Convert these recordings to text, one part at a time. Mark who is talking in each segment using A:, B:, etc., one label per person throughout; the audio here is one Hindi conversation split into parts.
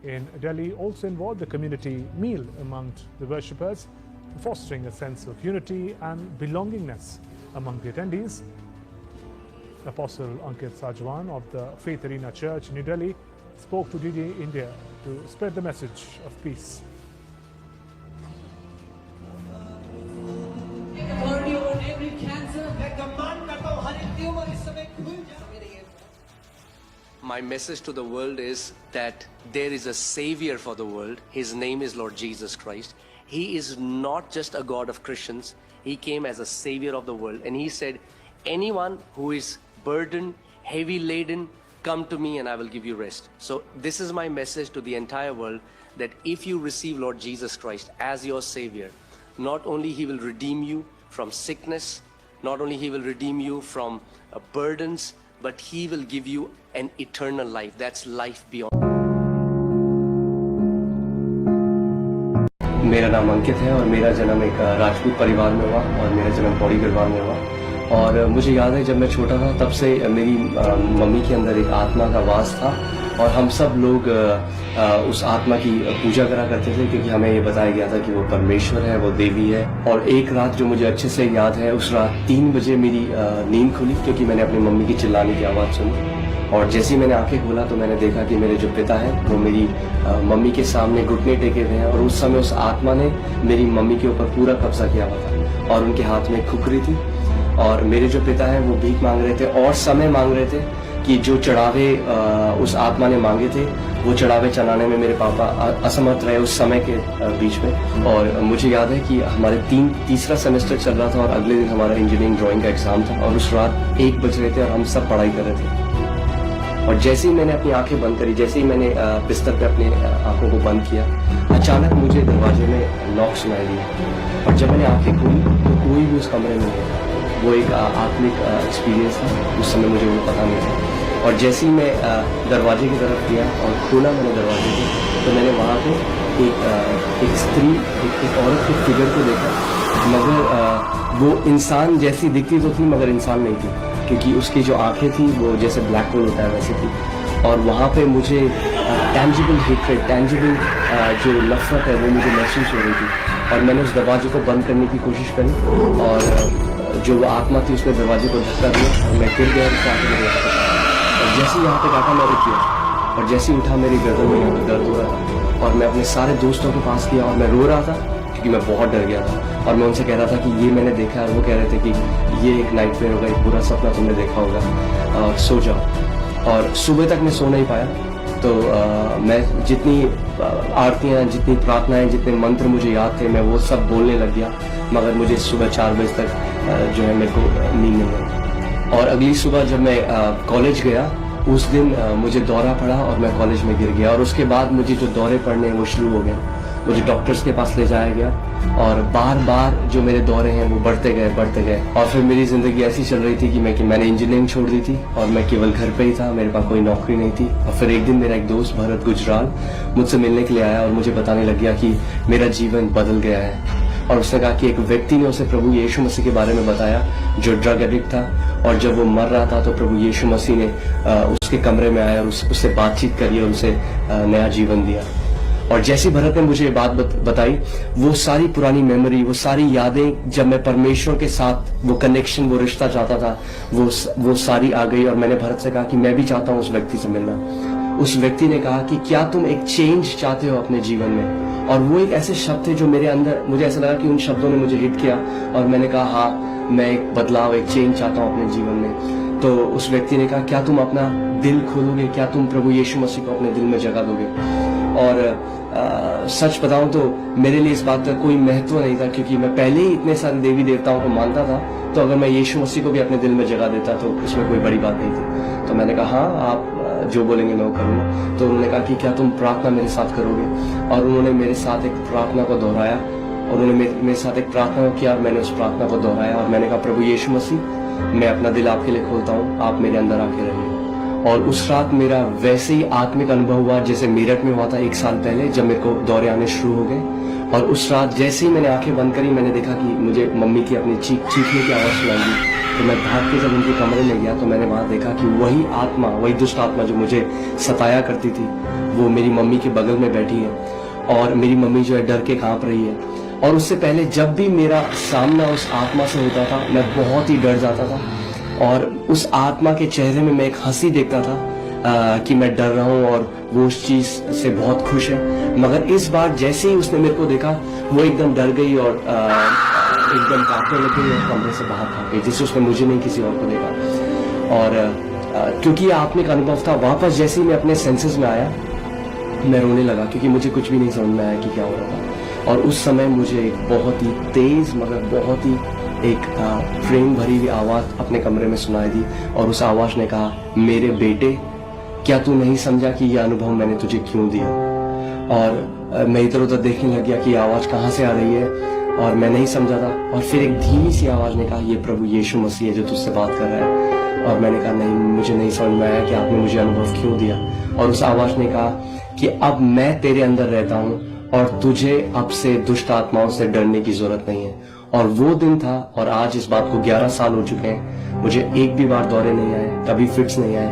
A: in Delhi also involved a community meal among the worshippers, fostering a sense of unity and belongingness among the attendees. Apostle Ankit Sajwan of the Faith Arena Church in New Delhi spoke to DD India to spread the message of peace.
B: My message to the world is that there is a savior for the world. His name is Lord Jesus Christ. He is not just a God of Christians. He came as a savior of the world. And he said, anyone who is burdened, heavy laden, come to me and I will give you rest. So this is my message to the entire world, that if you receive Lord Jesus Christ as your savior, not only he will redeem you from sickness, not only he will redeem you from burdens, but he will give you an eternal life. That's life beyond. मेरा नाम अंकित है और मेरा जन्म एक राजपूत परिवार में हुआ और मेरा जन्म पौड़ी गढ़वाल में हुआ। और मुझे याद है जब मैं छोटा था तब से मेरी मम्मी के अंदर एक आत्मा का वास था और हम सब लोग उस आत्मा की पूजा करा करते थे, क्योंकि हमें ये बताया गया था कि वो परमेश्वर है, वो देवी है। और एक रात जो मुझे अच्छे से याद है, उस रात 3 बजे मेरी नींद खुली, क्योंकि मैंने अपनी मम्मी की चिल्लाने की आवाज़ सुनी। और जैसे ही मैंने आंखें खोला तो मैंने देखा कि मेरे जो पिता हैं वो मेरी मम्मी के सामने घुटने टेके हुए हैं। और उस समय उस आत्मा ने मेरी मम्मी के ऊपर पूरा कब्जा किया हुआ था और उनके हाथ में खुकरी थी। और मेरे जो पिता हैं वो भीख मांग रहे थे और समय मांग रहे थे कि जो चढ़ावे उस आत्मा ने मांगे थे वो चढ़ावे चढ़ाने में मेरे पापा असमर्थ रहे उस समय के बीच में। और मुझे याद है कि हमारे तीसरा सेमेस्टर चल रहा था और अगले दिन हमारा इंजीनियरिंग ड्राइंग का एग्जाम था और उस रात 1 बज रहे थे और हम सब पढ़ाई कर रहे थे। और जैसे ही मैंने अपनी आंखें बंद करी, जैसे ही मैंने बिस्तर पे अपने आंखों को बंद किया, अचानक मुझे दरवाजे में नॉक सुनाई दिया। और जब मैंने आंखें खोली तो कोई भी उस कमरे में नहीं था। वो एक आत्मिक एक्सपीरियंस था, उस समय मुझे वो पता नहीं था। और जैसे ही मैं दरवाजे की तरफ गया और खोला मैंने दरवाजे को, तो मैंने वहाँ पे एक स्त्री, एक औरत के फिगर को देखा, मगर वो इंसान जैसी दिखती तो थी मगर इंसान नहीं थी, क्योंकि उसकी जो आंखें थी वो जैसे ब्लैक होल होता है वैसे थी। और वहाँ पे मुझे टेंजिबल हेट्रेड, टेंजिबल जो नफरत है वो मुझे महसूस हो रही थी। और मैंने उस दरवाजे को बंद करने की कोशिश करी और जो वो आत्मा थी उसने दरवाजे को धक्का दिया और मैं गिर गया और जैसे ही यहाँ पे आका मैं रुक गया और जैसे ही उठा मेरी गर्दन में यहाँ पे दर्द हो रहा था और मैं अपने सारे दोस्तों के पास गया और मैं रो रहा था क्योंकि मैं बहुत डर गया था। और मैं उनसे कह रहा था कि ये मैंने देखा, और वो कह रहे थे कि ये एक नाइटमेयर होगा, एक बुरा सपना तुमने देखा होगा, सो जाओ। और सुबह तक मैं सो नहीं पाया। तो मैं जितनी आरतियाँ, जितनी प्रार्थनाएं, जितने मंत्र मुझे याद थे मैं वो सब बोलने लग गया, मगर मुझे सुबह 4 बजे तक जो है मेरे को नींद नहीं आई। और अगली सुबह जब मैं कॉलेज गया उस दिन मुझे दौरा पड़ा और मैं कॉलेज में गिर गया। और उसके बाद मुझे जो दौरे पड़ने वो शुरू हो गए, मुझे डॉक्टर्स के पास ले जाया गया और बार बार जो मेरे दौरे हैं वो बढ़ते गए। और फिर मेरी ज़िंदगी ऐसी चल रही थी कि मैंने इंजीनियरिंग छोड़ दी थी और मैं केवल घर पे ही था, मेरे पास कोई नौकरी नहीं थी। और फिर एक दिन मेरा एक दोस्त भरत गुजराल मुझसे मिलने के लिए आया और मुझे बताने लग गया कि मेरा जीवन बदल गया है। और उसने कहा कि एक व्यक्ति ने उसे प्रभु यीशु मसीह के बारे में बताया जो ड्रग एडिक्ट था, और जब वो मर रहा था तो प्रभु यीशु मसीह ने उसके कमरे में आया और उससे बातचीत करी और उसे नया जीवन दिया। और जैसे भरत ने मुझे ये बात बताई, वो सारी पुरानी मेमोरी, वो सारी यादें, जब मैं परमेश्वर के साथ वो कनेक्शन, वो रिश्ता चाहता था, वो सारी आ गई। और मैंने भरत से कहा कि मैं भी चाहता हूँ उस व्यक्ति से मिलना। उस व्यक्ति ने कहा कि क्या तुम एक चेंज चाहते हो अपने जीवन में? और वो एक ऐसे शब्द थे जो मेरे अंदर, मुझे ऐसा लगा कि उन शब्दों ने मुझे हिट किया और मैंने कहा हाँ, मैं एक बदलाव, एक चेंज चाहता हूँ अपने जीवन में। तो उस व्यक्ति ने कहा क्या तुम अपना दिल खोलोगे, क्या तुम प्रभु यीशु मसीह को अपने दिल में जगह दोगे? और सच बताऊं तो मेरे लिए इस बात का कोई महत्व नहीं था, क्योंकि मैं पहले ही इतने सारे देवी देवताओं को मानता था। तो अगर मैं यीशु मसीह को भी अपने दिल में जगह देता तो उसमें कोई बड़ी बात नहीं थी। तो मैंने कहा हाँ, आप जो बोलेंगे मैं वो करूँगा। तो उन्होंने कहा कि क्या तुम प्रार्थना मेरे साथ करोगे? और उन्होंने मेरे साथ एक प्रार्थना को दोहराया और उन्होंने मेरे साथ एक प्रार्थना को किया और मैंने उस प्रार्थना को दोहराया और मैंने कहा प्रभु यीशु मसीह, मैं अपना दिल आपके लिए खोलता हूँ, आप मेरे अंदर आके रहिए। और उस रात मेरा वैसे ही आत्मिक अनुभव हुआ जैसे मेरठ में हुआ था 1 साल पहले, जब मेरे को दौरे आने शुरू हो गए। और उस रात जैसे ही मैंने आंखें बंद करी, मैंने देखा कि मुझे मम्मी की अपनी चीखने की आवाज़ सुनाई दी। तो मैं भाग के जब उनके कमरे में गया तो मैंने वहाँ देखा कि वही आत्मा, वही दुष्ट आत्मा जो मुझे सताया करती थी, वो मेरी मम्मी के बगल में बैठी है और मेरी मम्मी जो है डर के कांप रही है। और उससे पहले जब भी मेरा सामना उस आत्मा से होता था मैं बहुत ही डर जाता था और उस आत्मा के चेहरे में मैं एक हंसी देखता था कि मैं डर रहा हूँ और वो उस चीज से बहुत खुश है। मगर इस बार जैसे ही उसने मेरे को देखा वो एकदम डर गई और एकदम कांपने लग गई और कमरे से बाहर भाग गई, जिससे उसने मुझे नहीं किसी और को देखा। और क्योंकि ये आत्मिक अनुभव था, वापस जैसे ही मैं अपने सेंसेस में आया मैं रोने लगा क्योंकि मुझे कुछ भी नहीं समझ में आया कि क्या हो रहा था। और उस समय मुझे एक बहुत ही तेज मगर बहुत ही एक प्रेम भरी हुई आवाज अपने कमरे में सुनाई दी और उस आवाज ने कहा, मेरे बेटे क्या तू नहीं समझा कि यह अनुभव मैंने तुझे क्यों दिया? और मैं इधर उधर देखने लग गया कि आवाज कहाँ से आ रही है और मैं नहीं समझा था। और फिर एक धीमी सी आवाज ने कहा, ये प्रभु यीशु मसीह है जो तुझसे बात कर रहा है। और मैंने कहा, नहीं, मुझे नहीं समझ में आया कि आपने मुझे अनुभव क्यों दिया। और उस आवाज ने कहा कि अब मैं तेरे अंदर रहता हूँ और तुझे अब से दुष्ट आत्माओं से डरने की जरूरत नहीं है। और वो दिन था और आज इस बात को 11 साल हो चुके हैं, मुझे एक भी बार दौरे नहीं आए, कभी फिट्स नहीं आए।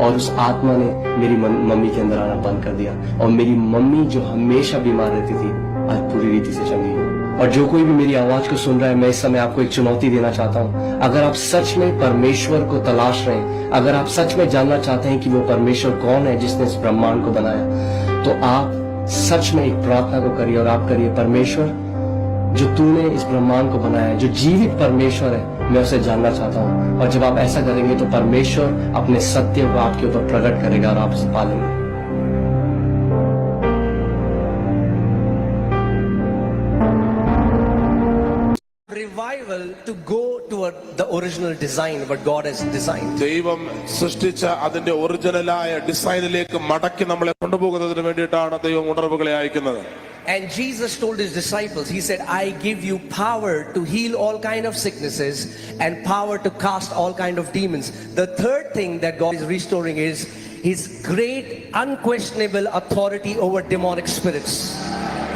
B: और उस आत्मा ने मेरी मम्मी के अंदर आना बंद कर दिया और मेरी मम्मी जो हमेशा बीमार रहती थी आज पूरी रीति से चंगी है। और जो कोई भी मेरी आवाज को सुन रहा है, मैं इस समय आपको एक चुनौती देना चाहता हूँ। अगर आप सच में परमेश्वर को तलाश रहे हैं, अगर आप सच में जानना चाहते हैं कि वो परमेश्वर कौन है जिसने इस ब्रह्मांड को बनाया, तो आप सच में एक प्रार्थना को करिए और आप करिए, परमेश्वर जो तूने इस ब्रह्मांड को बनाया है, जो जीवित परमेश्वर है, मैं उसे जानना चाहता हूँ। और जब आप ऐसा करेंगे तो परमेश्वर अपने सत्य को आपके ऊपर प्रकट करेगा और आप उसे पालेंगे।
C: Revival to go toward the original design what God has designed.
D: ദൈവം സൃഷ്ടിച്ച അതിന്റെ ഒറിജിനലായ ഡിസൈനിലേക്ക് മടക്കി നമ്മളെ കൊണ്ടുപോകുന്നതിന് വേണ്ടിയിട്ടാണ് ദൈവം ഉണർവുകളെ അയക്കുന്നത്.
C: And Jesus told his disciples, he said, I give you power to heal all kind of sicknesses and power to cast all kind of demons. The third thing that God is restoring is his great unquestionable authority over demonic spirits.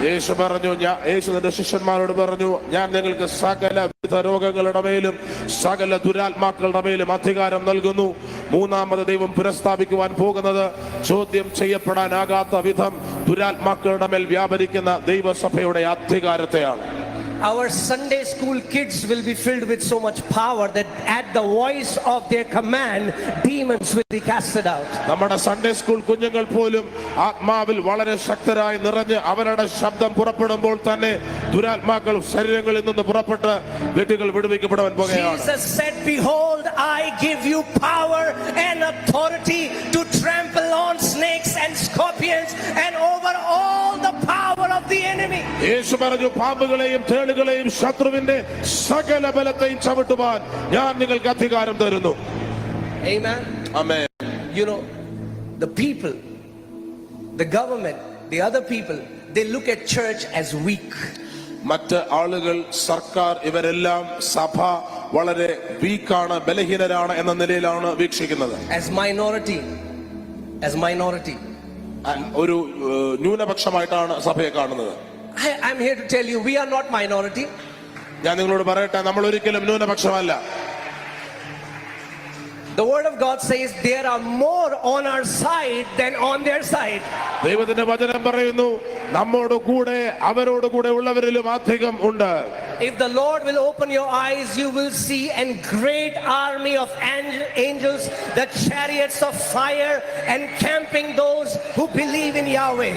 D: യേശു പറഞ്ഞു, യേശു തന്റെ ശിഷ്യന്മാരോട് പറഞ്ഞു, ഞാൻ നിങ്ങൾക്ക് സകല വിധ രോഗങ്ങളുടെ മേലും സകല ദുരാത്മാക്കളുടെ മേലും അധികാരം നൽകുന്നു. മൂന്നാമത് ദൈവം പുനഃസ്ഥാപിക്കുവാൻ പോകുന്നത് ചോദ്യം ചെയ്യപ്പെടാനാകാത്ത വിധം ദുരാത്മാക്കളുടെ മേൽ വ്യാപരിക്കുന്ന ദൈവസഭയുടെ അധികാരത്തെയാണ്.
C: Our Sunday school kids will be filled with so much power that at the voice of their command, demons will be casted out.
D: നമ്മുടെ സൺഡേ സ്കൂൾ കുഞ്ഞുങ്ങൾ പോലും ആത്മാവിൽ വളരെ ശക്തരായി നിറഞ്ഞ് അവരുടെ ശബ്ദം പുറപ്പെടുമ്പോൾ തന്നെ ദുരാത്മാക്കൾ ശരീരങ്ങളിൽ നിന്ന് പുറപ്പെട്ട് വ്യക്തികൾ വിടുവിക്കപ്പെടുവാൻ പോകുകയാണ്.
C: Jesus said, behold, I give you power and authority to trample on snakes and scorpions and over all the power of the enemy.
D: യേശു പറഞ്ഞു, പാമ്പുകളെയും തേളുകളെയും ശത്രുവിന്റെ സകല ബലത്തെയും ചവിട്ടുവാൻ ഞാൻ നിങ്ങൾക്ക് അധികാരം തരുന്നു.
C: Amen.
D: Amen.
C: You know, the people, the government, the other people, they look at church as weak.
D: മറ്റ് ആളുകൾ, സർക്കാർ, ഇവരെല്ലാം സഭ വളരെ വീക്കാണ്, ബലഹീനരാണ് എന്ന നിലയിലാണ് വീക്ഷിക്കുന്നത്.
C: As minority.
D: ഒരു ന്യൂനപക്ഷമായിട്ടാണ് സഭയെ കാണുന്നത്.
C: I'm here to tell you, we are not minority.
D: ഞാൻ നിങ്ങളോട് പറയട്ടെ, നമ്മൾ ഒരിക്കലും ന്യൂനപക്ഷമല്ല.
C: The word of God says there are more on our side than on their side.
D: ദൈവത്തിന്റെ വചനം പറയുന്നു, നമ്മോട് കൂടെ അവരോട് കൂടെ ഉള്ളവരിലും അധികം ഉണ്ട്.
C: If the Lord will open your eyes, you will see a great army of angels, the chariots of fire, encamping those who believe in Yahweh.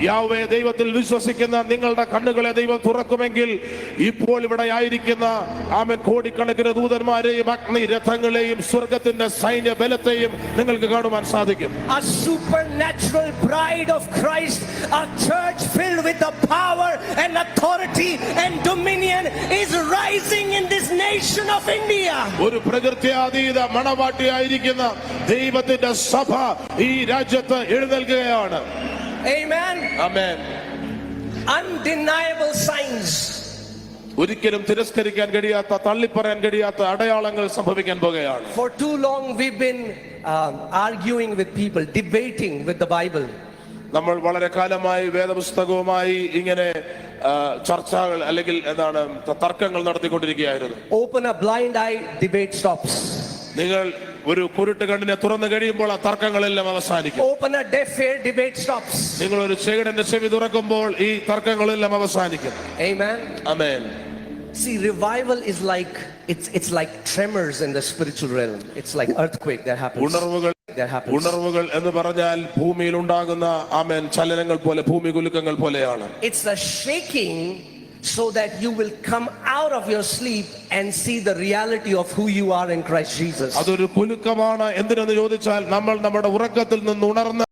D: Yahweh ദൈവത്തിൽ വിശ്വസിക്കുന്ന നിങ്ങളുടെ കണ്ണുകളെ ദൈവം തുറക്കുമെങ്കിൽ ഇപ്പോൾ ഇവിടെ ആയിരിക്കുന്ന ആമേൻ കോടിക്കണക്കിന് ദൂതന്മാരെയും അഗ്നി രഥങ്ങളെയും സ്വർഗത്തിന്റെ സൈന്യ ബലത്തെയും നിങ്ങൾക്ക് കാണുവാൻ സാധിക്കും.
C: A supernatural bride of Christ, a church filled with the power and authority and dominion is rising in this nation of India.
D: ഒരു പ്രകൃത്യാതീത മണവാട്ടിയായിരിക്കുന്ന ദൈവത്തിന്റെ സഭ ഈ രാജ്യത്ത് എഴുന്നേൽക്കുകയാണ്.
C: Amen.
D: ആമേൻ.
C: Undeniable signs.
D: ഒരിക്കലും തിരസ്കരിക്കാൻ കഴിയാത്ത, തള്ളിപ്പറയാൻ കഴിയാത്ത അടയാളങ്ങൾ സംഭവിക്കാൻ പോകുകയാണ്.
C: For too long we've been arguing with people, debating with the Bible.
D: നമ്മൾ വളരെ കാലമായി വേദപുസ്തകവുമായി ഇങ്ങനെ ചർച്ചകൾ അല്ലെങ്കിൽ എന്താണ് തർക്കങ്ങൾ നടത്തിക്കൊണ്ടിരിക്കുകയായിരുന്നു.
C: Open a blind eye, debate stops.
D: നിങ്ങൾ ഒരു കുരുട്ട് കണ്ണിനെ തുറന്നു കഴിയുമ്പോൾ ആ തർക്കങ്ങളെല്ലാം അവസാനിക്കും.
C: Open a deaf ear, debate stops.
D: നിങ്ങൾ ഒരു ചെകിടന്റെ ചെവി തുറക്കുമ്പോൾ ഈ തർക്കങ്ങളെല്ലാം അവസാനിക്കും.
C: Amen.
D: Amen.
C: See, revival is like it's like tremors in the spiritual realm. It's like earthquake that happens.
D: ഉണർവുകൾ എന്ന് പറഞ്ഞാൽ ഭൂമിയിൽ ഉണ്ടാകുന്ന ആമേൻ ചലനങ്ങൾ പോലെ, ഭൂമി കുലുക്കങ്ങൾ പോലെയാണ്.
C: It's a shaking so that you will come out of your sleep and see the reality of who you are in Christ Jesus.
D: അതൊരു കുലുക്കമാണ്. എന്തിനെന്ന് ചോദിച്ചാൽ നമ്മൾ നമ്മുടെ ഉറക്കത്തിൽ നിന്ന് ഉണർന്ന്